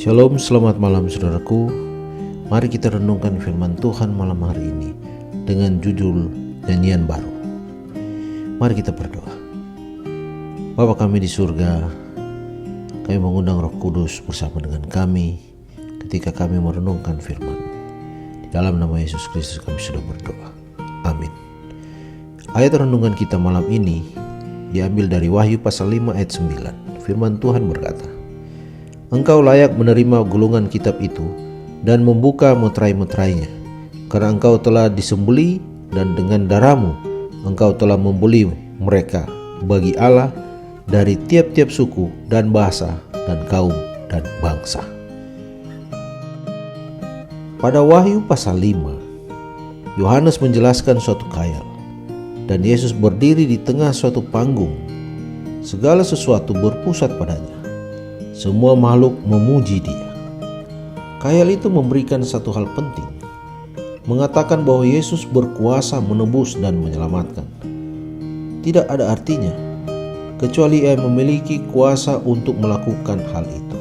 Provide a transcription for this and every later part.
Shalom, selamat malam saudaraku. Mari kita renungkan firman Tuhan malam hari ini dengan judul nyanyian baru. Mari kita berdoa. Bapa kami di surga, kami mengundang Roh Kudus bersama dengan kami ketika kami merenungkan firman. Di dalam nama Yesus Kristus kami sudah berdoa. Amin. Ayat renungan kita malam ini diambil dari Wahyu pasal 5 ayat 9. Firman Tuhan berkata, Engkau layak menerima gulungan kitab itu dan membuka meterai-meterainya, karena engkau telah disembelih dan dengan darahmu engkau telah membeli mereka bagi Allah dari tiap-tiap suku dan bahasa dan kaum dan bangsa. Pada Wahyu pasal 5, Yohanes menjelaskan suatu khayal, dan Yesus berdiri di tengah suatu panggung. Segala sesuatu berpusat padanya. Semua makhluk memuji dia. Khayal itu memberikan satu hal penting, mengatakan bahwa Yesus berkuasa menebus dan menyelamatkan. Tidak ada artinya kecuali ia memiliki kuasa untuk melakukan hal itu.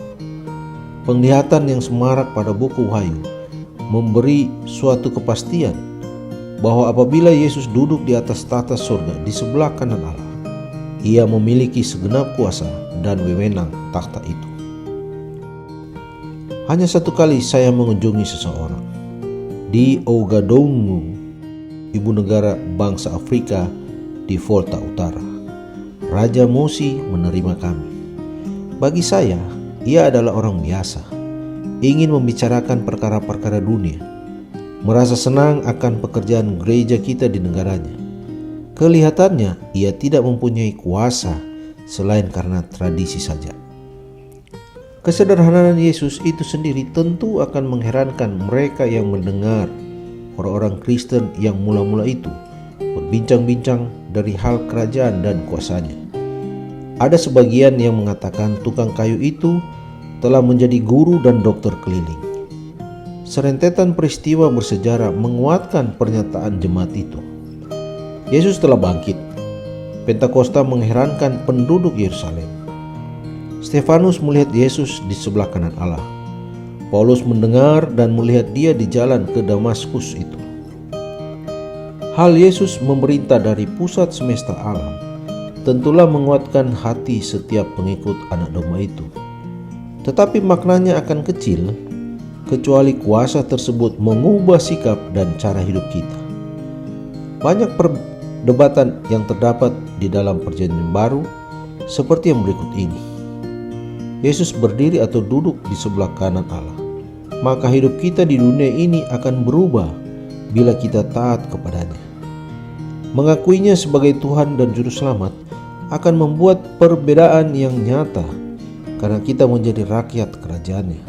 Penglihatan yang semarak pada buku Wahyu memberi suatu kepastian bahwa apabila Yesus duduk di atas tahta surga di sebelah kanan Allah, ia memiliki segenap kuasa dan wewenang takhta itu. Hanya satu kali saya mengunjungi seseorang di Ouagadougou, ibu negara bangsa Afrika di Volta Utara. Raja Mosi menerima kami. Bagi saya, ia adalah orang biasa, ingin membicarakan perkara-perkara dunia, merasa senang akan pekerjaan gereja kita di negaranya. Kelihatannya ia tidak mempunyai kuasa selain karena tradisi saja. Kesederhanaan Yesus itu sendiri tentu akan mengherankan mereka yang mendengar orang-orang Kristen yang mula-mula itu berbincang-bincang dari hal kerajaan dan kuasanya. Ada sebagian yang mengatakan tukang kayu itu telah menjadi guru dan dokter keliling. Serentetan peristiwa bersejarah menguatkan pernyataan jemaat itu. Yesus telah bangkit. Pentakosta mengherankan penduduk Yerusalem. Stefanus melihat Yesus di sebelah kanan Allah. Paulus mendengar dan melihat dia di jalan ke Damaskus itu. Hal Yesus memerintah dari pusat semesta alam tentulah menguatkan hati setiap pengikut anak domba itu. Tetapi maknanya akan kecil kecuali kuasa tersebut mengubah sikap dan cara hidup kita. Banyak perdebatan yang terdapat di dalam Perjanjian Baru seperti yang berikut ini. Yesus berdiri atau duduk di sebelah kanan Allah, maka hidup kita di dunia ini akan berubah bila kita taat kepadanya. Mengakuinya sebagai Tuhan dan Juru Selamat akan membuat perbedaan yang nyata karena kita menjadi rakyat kerajaannya.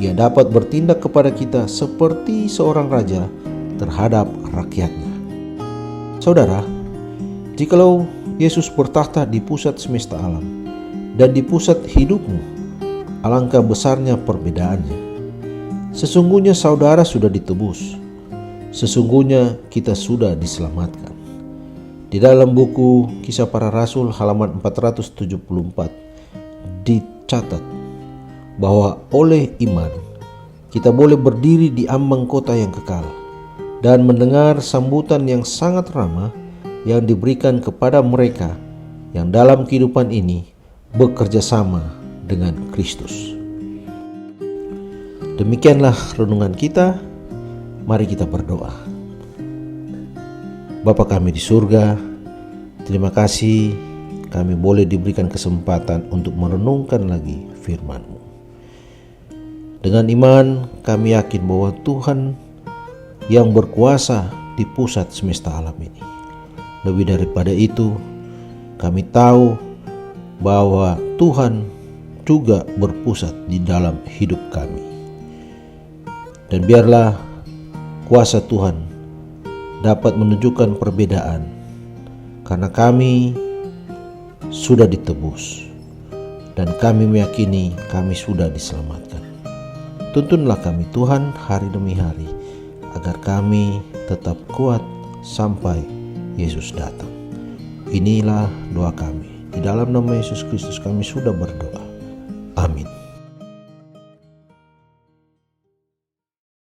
Ia dapat bertindak kepada kita seperti seorang raja terhadap rakyatnya. Saudara, jikalau Yesus bertakhta di pusat semesta alam dan di pusat hidupmu, alangkah besarnya perbedaannya. Sesungguhnya saudara sudah ditebus. Sesungguhnya kita sudah diselamatkan. Di dalam buku Kisah Para Rasul halaman 474 dicatat bahwa oleh iman kita boleh berdiri di ambang kota yang kekal dan mendengar sambutan yang sangat ramah yang diberikan kepada mereka yang dalam kehidupan ini bekerja sama dengan Kristus. Demikianlah renungan kita. Mari kita berdoa. Bapa kami di surga, terima kasih kami boleh diberikan kesempatan untuk merenungkan lagi firman-Mu. Dengan iman kami yakin bahwa Tuhan yang berkuasa di pusat semesta alam ini. Lebih daripada itu, kami tahu bahwa Tuhan juga berpusat di dalam hidup kami. Dan biarlah kuasa Tuhan dapat menunjukkan perbedaan, karena kami sudah ditebus dan kami meyakini kami sudah diselamatkan. Tuntunlah kami Tuhan hari demi hari, agar kami tetap kuat sampai Yesus datang. Inilah doa kami. Di dalam nama Yesus Kristus kami sudah berdoa. Amin.